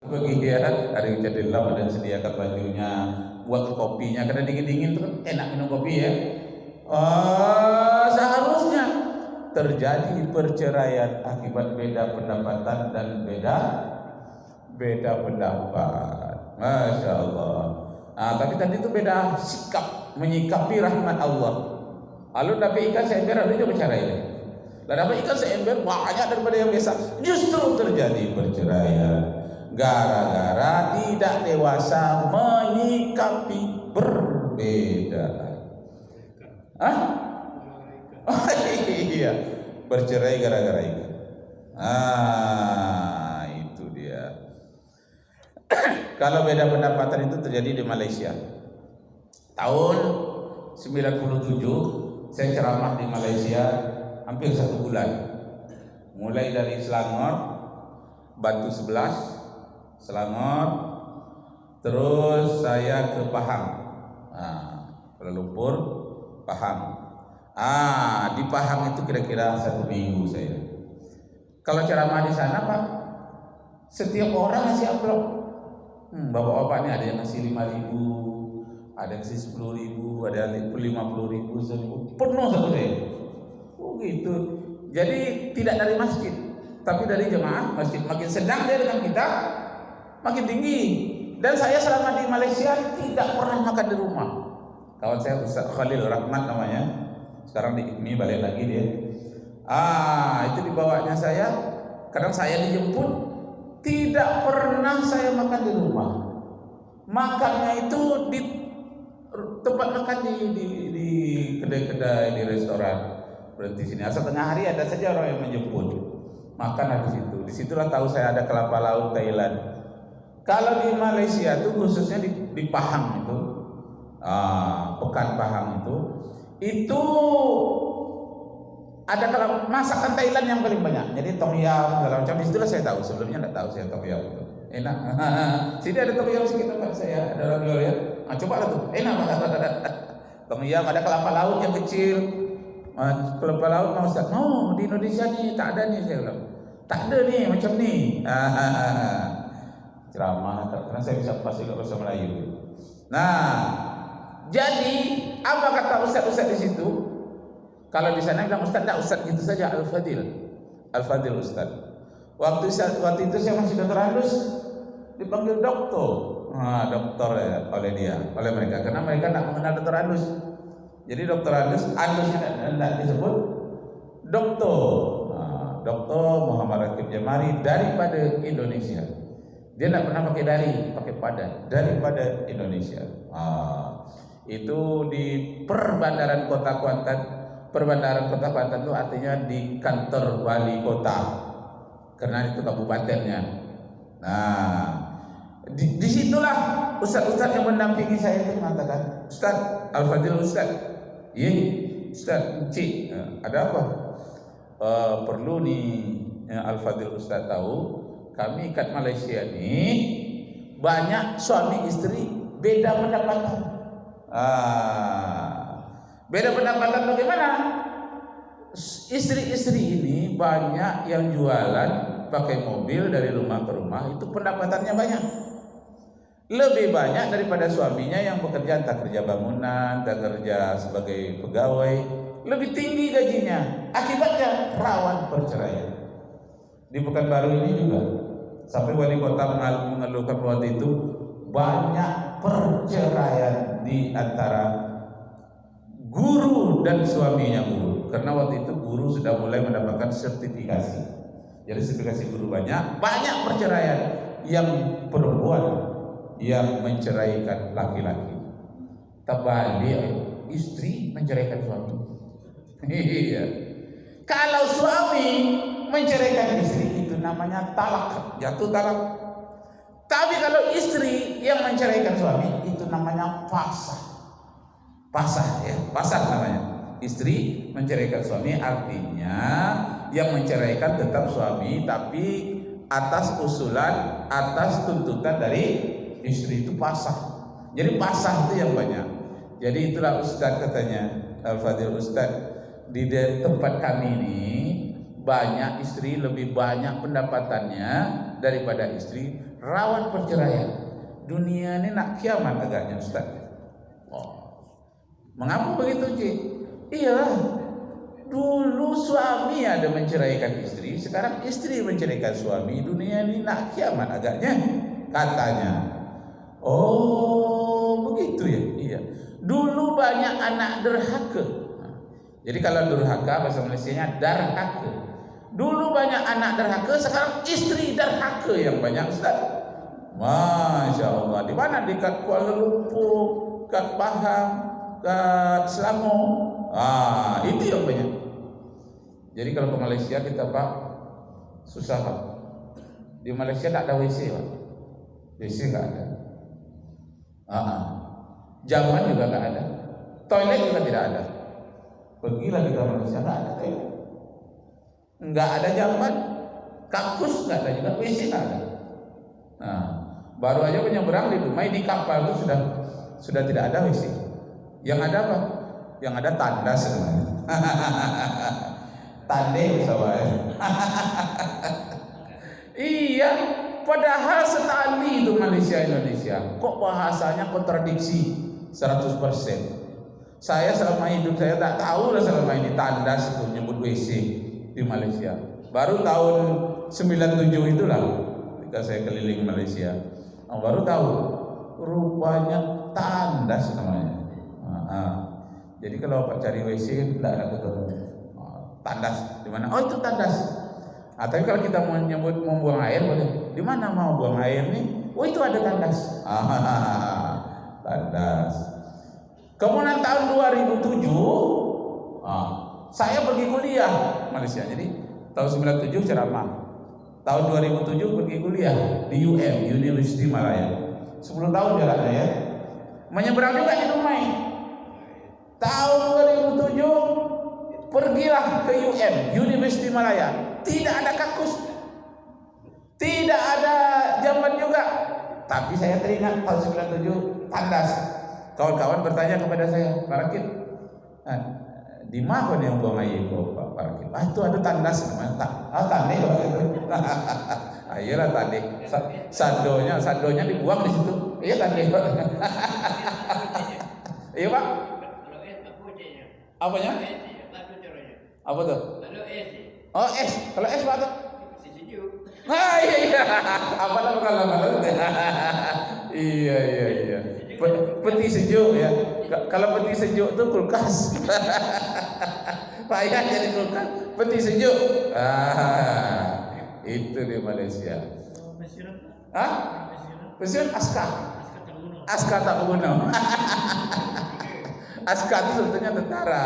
Bagi dia ada yang jadi lap, ada yang sediakan bajunya, buat kopinya karena dingin-dingin tuh enak minum kopi ya. Seharusnya terjadi perceraian akibat beda pendapatan dan beda pendapat. Masya Allah. Tapi tadi itu beda sikap menyikapi rahmat Allah. Lalu dapat ikan seember, lalu juga cerai. Lalu dapat ikan seember banyak daripada yang biasa. Justru terjadi perceraian gara-gara tidak dewasa menyikapi perbedaan. Iya, bercerai gara-gara ikan. Itu dia. Kalau beda pendapatan itu terjadi di Malaysia. Tahun 97 saya ceramah di Malaysia hampir 1 bulan. Mulai dari Selangor, Batu 11, Selangor, terus saya ke Pahang, Kuala Lumpur, Pahang. Di Pahang itu kira-kira 1 minggu saya. Kalau ceramah di sana Pak, setiap orang ngasih amplop. Bapak-bapak ini ada yang ngasih 5.000, ada yang ngasih 10.000, ada yang 50.000, 1.000, penuh satu saya. Gitu. Jadi tidak dari masjid, tapi dari jemaah masjid. Makin sedang dia dengan kita, makin tinggi. Dan saya selama di Malaysia tidak pernah makan di rumah. Kawan saya Ustaz Khalil Rahmat namanya, sekarang di IKMI balik lagi dia. Itu dibawanya saya. Kadang saya dijemput, tidak pernah saya makan di rumah. Makannya itu di tempat makan di kedai-kedai, di restoran. Berhenti sini. Asal tengah hari ada saja orang yang menjemput. Makan di situ. Disitulah tahu saya ada kelapa laut Thailand. Kalau di Malaysia itu khususnya di Pahang itu, Pekan Pahang itu ada kalau masakan Thailand yang paling banyak. Jadi tom yum segala macam. Disitulah saya tahu. Sebelumnya tidak tahu saya tom yum itu enak. Sini ada tom yum sekitar Pak saya. Ada orang jual ya. Coba lah tuh. Enak Pak. Tom yum ada kelapa laut yang kecil. Kelapa laut mau Ustaz? No, di Indonesia nih tak ada nih saya bilang. Tak ada nih macam nih. Ceramah karena saya bisa pasti ke bahasa Melayu. Nah, jadi apa kata Ustaz-Ustaz di situ? Kalau di sana bilang Ustaz, tidak Ustaz gitu saja, Al-Fadil Ustaz. Waktu itu saya masih dokter Andus, dipanggil doktor. Doktor ya, oleh mereka, karena mereka tidak mengenal dokter Andus. Jadi dokter Andusnya tidak disebut doktor. Doktor Muhammad Rakib Jamari daripada Indonesia. Dia tidak pernah pakai dari, pakai padan daripada Indonesia. Itu di Perbandaran Kota Kuantan. Perbandaran Kota Kuantan itu artinya di kantor wali kota, karena itu kabupatennya. Nah, disitulah ustaz-ustaz yang mendampingi saya itu mengatakan, Ustaz Al-Fadil Ustaz, iya Ustaz Cik, ada apa? Perlu nih Al-Fadil Ustaz tahu, kami kat Malaysia nih banyak suami istri beda pendapatan. Beda pendapatan bagaimana? Istri-istri ini banyak yang jualan pakai mobil dari rumah ke rumah, itu pendapatannya banyak. Lebih banyak daripada suaminya yang bekerja, entah kerja bangunan, entah kerja sebagai pegawai, lebih tinggi gajinya. Akibatnya rawan perceraian. Di Pekanbaru ini juga sampai wali kota mengeluhkan waktu itu banyak perceraian di antara guru dan suaminya guru, karena waktu itu guru sudah mulai mendapatkan sertifikasi. Jadi sertifikasi guru banyak perceraian yang perempuan yang menceraikan laki-laki. Terbalik, istri menceraikan suami. Iya. Kalau suami menceraikan istri itu namanya talak, jatuh talak. Tapi kalau istri yang menceraikan suami itu namanya pasah. Pasah ya, pasah namanya. Istri menceraikan suami artinya yang menceraikan tetap suami, tapi atas usulan, atas tuntutan dari istri, itu pasah. Jadi pasah itu yang banyak. Jadi itulah Ustaz katanya, Al-Fadil Ustaz, di tempat kami ini banyak istri lebih banyak pendapatannya daripada istri, rawan perceraian. Dunia ini nak kiamat agaknya, Ustaz. Oh, mengapa begitu, Cik? Iyalah, dulu suami ada menceraikan istri, sekarang istri menceraikan suami. Dunia ini nak kiamat agaknya, katanya. Oh, begitu ya? Iya. Dulu banyak anak derhaka. Jadi kalau durhaka bahasa Malaysianya darhaka. Dulu banyak anak derhaka, sekarang istri derhaka yang banyak, Ustaz. Masya Allah. Di mana? Di Kuala Lumpur, kat Pahang, kat Selangor. Itu yang banyak. Jadi kalau ke Malaysia kita, Pak, susah, Pak. Di Malaysia tak ada WC, Pak. WC nggak ada. Jamban juga nggak ada. Toilet juga tidak ada. Pergilah kita ke Malaysia, nggak ada toilet. Nggak ada jamban. Kakus nggak ada juga. WC nggak ada. Nah, baru aja menyeberang di Dumai, di kapal itu sudah tidak ada WC. Yang ada apa? Yang ada tandas namanya. Tande sawai. Iya, padahal setali itu Malaysia Indonesia. Kok bahasanya kontradiksi 100%. Saya selama hidup saya tak tahu lah selama ini tandas itu nyebut WC di Malaysia. Baru tahun 97 itulah ketika saya keliling Malaysia. Baru tahu rupanya tandas namanya. Jadi kalau Pak cari WC tidak ada ketemu. Tandas di mana? Oh, itu tandas. Tapi kalau kita mau nyebut membuang air boleh. Di mana mau buang air nih? Oh, itu ada tandas. Tandas. Kemudian tahun 2007 saya pergi kuliah Malaysia. Jadi tahun 97 ceramah. Tahun 2007 pergi kuliah di University Malaya. 10 tahun jaraknya ya. Menyeberang juga di Dumai. Tahun 2007 pergilah ke University Malaya. Tidak ada kakus, tidak ada jamban juga. Tapi saya teringat tahun 97 tandas. Kawan-kawan bertanya kepada saya, Pak Rakib, di mana yang buang air kok Pak Rakib? Itu ada tandas namanya. Tande itu. Iyalah tande. Sandonya dibuang di situ. Iya tande. Iya Pak. Apanya? Apa tuh? Oh, es. Kalau es apa tuh? Iya. Apa nama kalau Iya. Peti sejuk ya. Kalau peti sejuk tuh kulkas. Payah jadi kulkas. Peti sejuk. Itu di Malaysia. Mesir Aska. Aska tak berguna. Aska itu sebetulnya tentara.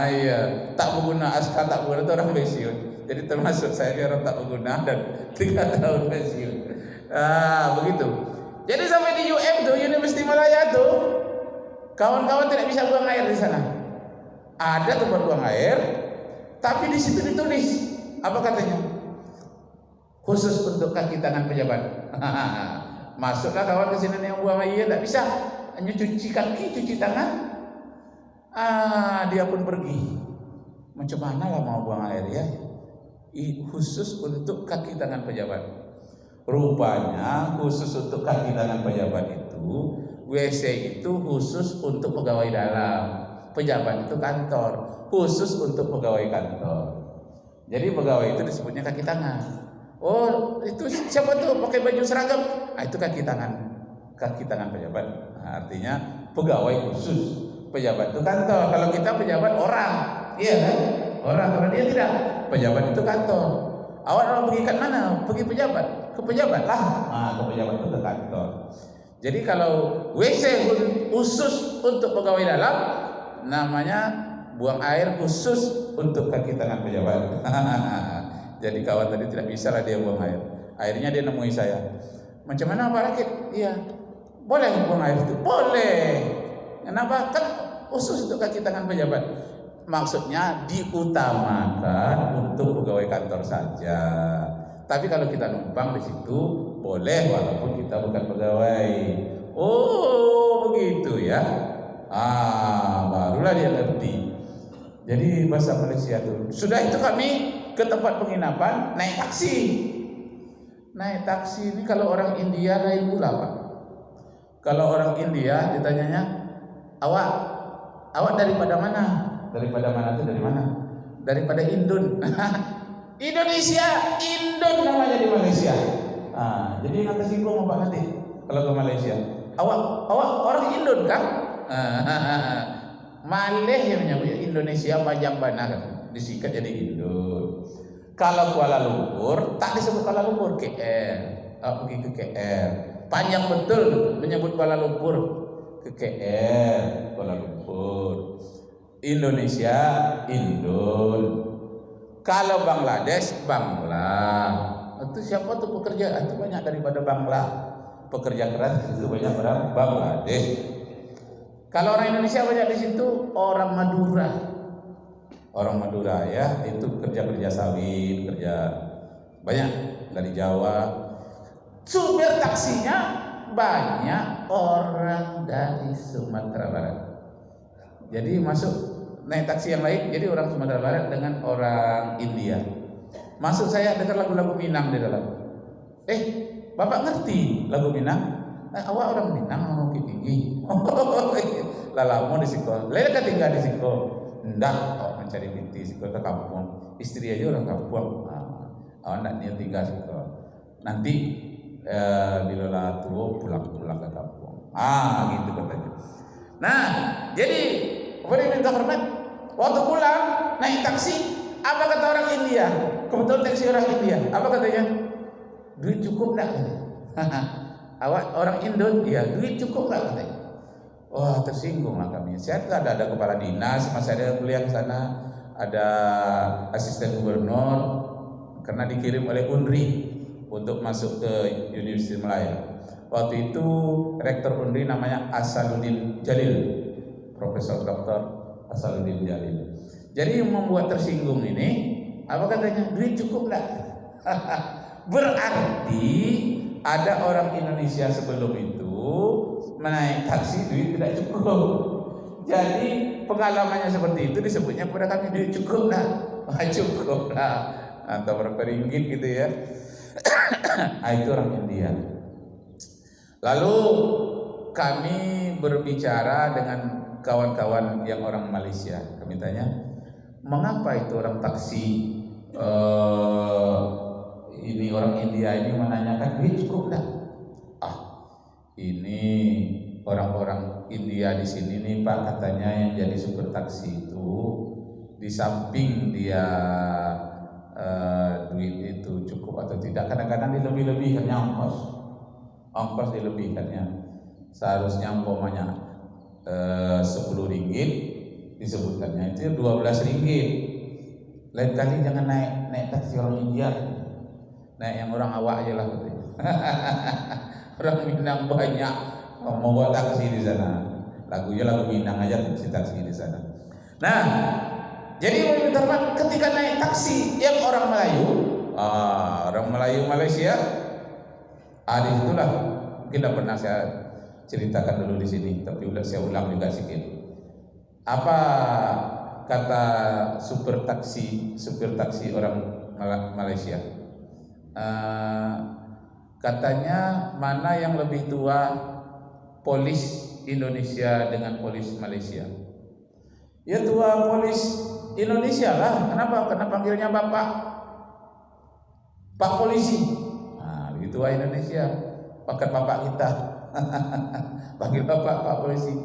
Iya, tak berguna. Aska tak berguna itu orang pensiun. Jadi termasuk saya orang tak berguna dan 3 tahun pensiun. Begitu. Jadi sampai di tuh University Malaya tuh kawan-kawan tidak bisa buang air di sana. Ada tempat buang air, tapi di situ ditulis apa katanya? Khusus untuk kaki tangan pejabat. Masuklah kawan ke sini yang buang air, tidak bisa hanya cuci kaki, cuci tangan. Dia pun pergi. Macam mana lah mau buang air ya? Khusus untuk kaki tangan pejabat. Rupanya khusus untuk kaki tangan pejabat itu, WC itu khusus untuk pegawai dalam. Pejabat itu kantor, khusus untuk pegawai kantor. Jadi pegawai itu disebutnya kaki tangan. Oh, itu siapa tuh pakai baju seragam? Itu kaki tangan pejabat. Artinya pegawai khusus. Pejabat itu kantor. Kalau kita pejabat orang, iya kan? Orang, kalau dia tidak. Pejabat itu kantor. Awak mau pergi ke mana? Pergi pejabat. Ke pejabat lah. Ke pejabat itu ke kantor. Jadi kalau WC khusus untuk pegawai dalam, namanya buang air khusus untuk kaki tangan pejabat. Jadi kawan tadi tidak bisa lah dia buang air. Akhirnya dia nemui saya. Macam mana Pak Rakib? Iya. Boleh buang air itu? Boleh. Kenapa? Kan khusus untuk kaki tangan pejabat. Maksudnya diutamakan untuk pegawai kantor saja. Tapi kalau kita numpang di situ boleh walaupun kita bukan pegawai. Oh, begitu ya. Barulah dia ngerti. Jadi bahasa Malaysia itu. Sudah itu kami ke tempat penginapan naik taksi. naik taksi ini kalau orang India lain pula Pak. Kalau orang India ditanyanya, awak daripada mana? Daripada mana itu dari mana? Daripada Indon. Indonesia, Indon namanya di Malaysia. Jadi nanti singgung Pak nanti kalau ke Malaysia. Awak orang Indon kan? Maleh yang menyebut Indonesia panjang benar kan? Disikat jadi Indon. Kalau Kuala Lumpur tak disebut Kuala Lumpur, KL. Pergi ke KL. Panjang betul menyebut Kuala Lumpur, ke KL, Kuala Lumpur. Indonesia, Indon. Kalau Bangladesh, Bangla. Itu siapa tuh pekerja? Itu banyak daripada Bangla. Pekerja keras itu banyak orang Bangladesh. Kalau orang Indonesia banyak di situ orang Madura. Orang Madura ya, itu kerja sawit, kerja banyak dari Jawa. Supir taksinya banyak orang dari Sumatera Barat. Jadi masuk naik taksi yang lain, jadi orang Sumatera Barat dengan orang India. Masuk saya dengar lagu-lagu Minang di dalam. Bapak ngerti lagu Minang? Awak orang Minang, orang Bukit Tinggi. Lalamu di Siko. Lele tinggal di Siko. Ndak, awak mencari binti Siko ke kampung. Istri aja orang kampung. Awak nak niat tinggal Siko. Nanti bila tua pulang ke kampung. Gitu katanya. Nah, jadi kepada minta hormat. Waktu pulang naik taksi, apa kata orang India? Kebetulan taksi orang India. Apa katanya? Duit cukup enggak? Awak orang Indon, ya duit cukup enggak katanya? Wah, tersinggung lah kami. Saya ada kepala dinas, masa ada kuliah ke sana, ada asisten gubernur, karena dikirim oleh UNRI untuk masuk ke Universitas Malaya. Waktu itu rektor UNRI namanya Asaluddin Jalil, Profesor Dr. Asaluddin Jalil. Jadi yang membuat tersinggung ini, apa katanya? Duit cukup enggak? Berarti ada orang Indonesia sebelum itu menaik taksi duit tidak cukup. Jadi pengalamannya seperti itu disebutnya kepada kami duit cukup lah, cukup lah, atau berapa ringgit gitu ya. Itu orang India. Lalu kami berbicara dengan kawan-kawan yang orang Malaysia. Kami tanya, mengapa itu orang taksi ini orang India ini menanyakan duit cukup enggak? Ini orang-orang India di sini nih Pak, katanya yang jadi supir taksi itu di samping dia duit itu cukup atau tidak, kadang-kadang dilebih-lebihkannya ongkos dilebihkannya. Seharusnya umpamanya 10 ringgit disebutkannya itu 12 ringgit. Lain kali jangan naik taksi orang India. Nah, yang orang awak aja lah katanya. Orang Minang banyak mau buat taksi di sana. Lagunya lagu Minang aja taksi di sana. Nah, jadi ketika naik taksi yang orang Melayu, orang Melayu Malaysia, di situlah mungkin tidak pernah saya ceritakan dulu di sini, tapi saya ulang juga sedikit. Apa kata supir taksi orang Malaysia? Katanya mana yang lebih tua, polis Indonesia dengan polis Malaysia? Ya tua polis Indonesia lah. Kenapa? Karena panggilnya Bapak polisi. Lebih tua Indonesia. Pakai bapak kita. Panggil Pak polisi.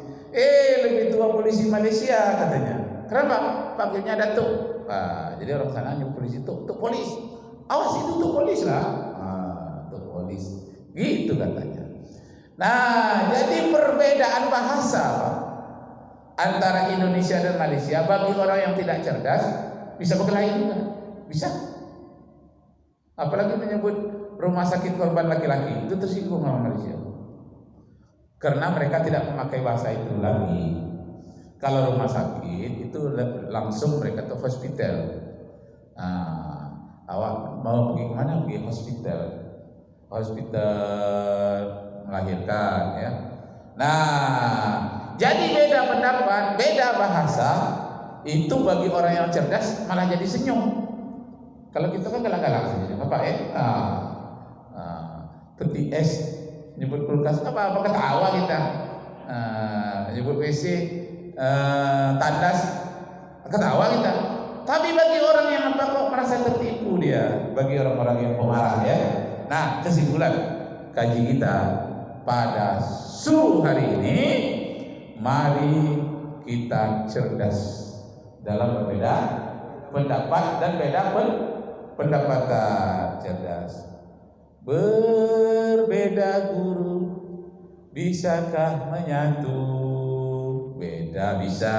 Lebih tua polisi Malaysia katanya. Kenapa? Panggilnya Datuk. Jadi orang sana nyebut polisi itu polis. Awas itu tuh polis lah. Tuh polis. Gitu katanya. Nah, jadi perbedaan bahasa Pak, antara Indonesia dan Malaysia bagi orang yang tidak cerdas bisa berkelahi juga. Bisa. Apalagi menyebut rumah sakit korban laki-laki, itu tersinggung sama Malaysia. Karena mereka tidak memakai bahasa itu lagi. Kalau rumah sakit itu langsung mereka ke hospital. Awak mau pergi kemana? Pergi hospital melahirkan ya. Nah, jadi beda pendapat, beda bahasa itu bagi orang yang cerdas malah jadi senyum. Kalau kita kan galak-galak saja, Bapak peti es, nyebut kulkas apa ketawa kita. Nyebut WC, tandas, ketawa kita. Tapi bagi orang yang apa kok merasa tertipu dia, bagi orang-orang yang pemarah ya. Nah, kesimpulan kaji kita pada subuh hari ini, mari kita cerdas dalam berbeda pendapat dan beda pendapatan. Cerdas. Berbeda guru, bisakah menyatu? Beda bisa.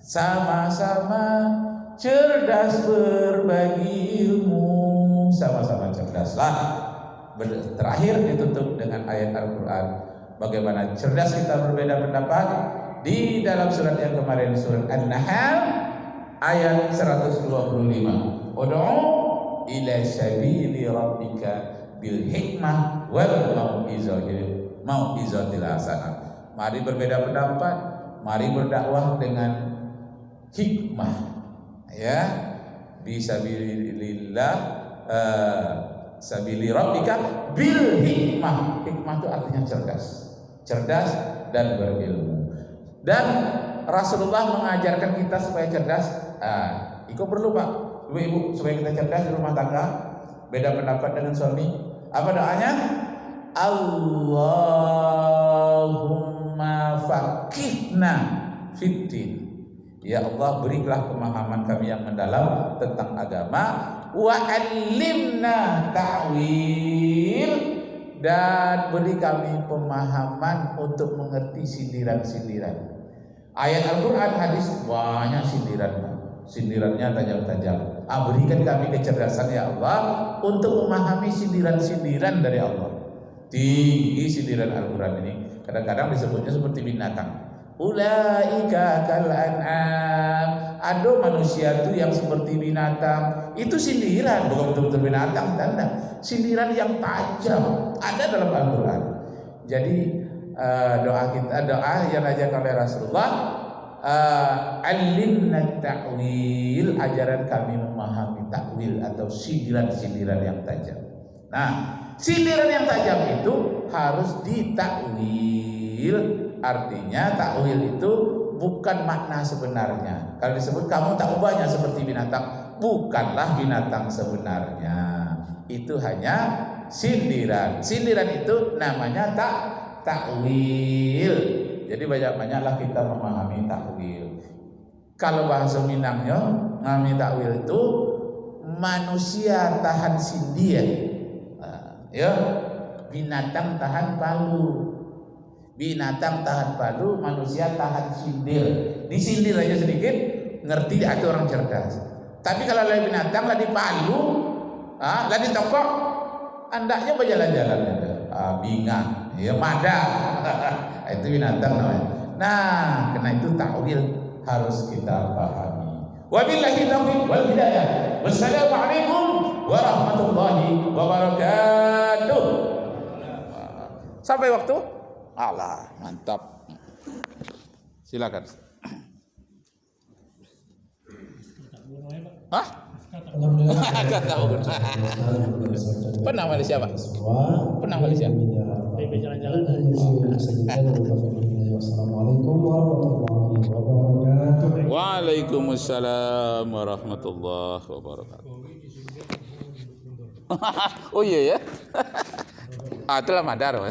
Sama-sama cerdas berbagi ilmu, sama-sama cerdaslah. Terakhir ditutup dengan ayat Al-Quran. Bagaimana cerdas kita berbeda pendapat di dalam surat yang kemarin, surat An-Nahl ayat 125. Ud'u ila sabili rabbika bil hikmah wal mau'izatil hasanah. Mari berbeda pendapat, mari berdakwah dengan hikmah, ya, bisabilillah, sabili rabbika bil hikmah. Hikmah itu artinya cerdas dan berilmu. Dan Rasulullah mengajarkan kita supaya cerdas. Itu perlu Pak, ibu-ibu, supaya kita cerdas di rumah tangga, beda pendapat dengan suami. Apa doanya? Allahumma faqihna fiddin. Ya Allah, berilah pemahaman kami yang mendalam tentang agama, wa alimna ta'wil, dan beri kami pemahaman untuk mengerti sindiran-sindiran. Ayat Al-Quran, hadis, banyak sindirannya tajam-tajam. Berikan kami kecerdasan ya Allah untuk memahami sindiran-sindiran dari Allah. Tinggi sindiran Al-Quran ini. Kadang-kadang disebutnya seperti binatang. Ulaika kal an'am. Ada manusia itu yang seperti binatang. Itu sindiran, bukan betul-betul binatang, tanda. Sindiran yang tajam ada dalam Al-Quran. Jadi doa kita, doa yang diajarkan oleh Rasulullah, alimna ta'wil, ajaran kami memahami takwil atau sindiran-sindiran yang tajam. Nah, sindiran yang tajam itu harus ditakwil. Artinya takwil itu bukan makna sebenarnya. Kalau disebut kamu tak ubahnya seperti binatang, bukanlah binatang sebenarnya. Itu hanya sindiran. Sindiran itu namanya takwil. Jadi banyak-banyaklah kita memahami takwil. Kalau bahasa Minangnya, memahami takwil itu manusia tahan sindir, ya, binatang tahan palu. Binatang tahan palu, manusia tahan sindir. Disindir aja sedikit, ngerti itu orang cerdas. Tapi kalau lagi binatang, lagi palu, lagi tokok, andaknya berjalan-jalan, bingang, ya mada. Itu binatang namanya. Nah, karena itu takwil harus kita pahami. Wabillahi taufiq wal hidayah. Wassalamualaikum warahmatullahi wabarakatuh. Sampai waktu. Alah, mantap. Silakan. Hah? Agak tahu. Pernah Malaysia, Pak? Pernah Malaysia? Assalamualaikum warahmatullahi wabarakatuh. Waalaikumsalam warahmatullahi wabarakatuh. Oh iya ya. Itulah madar.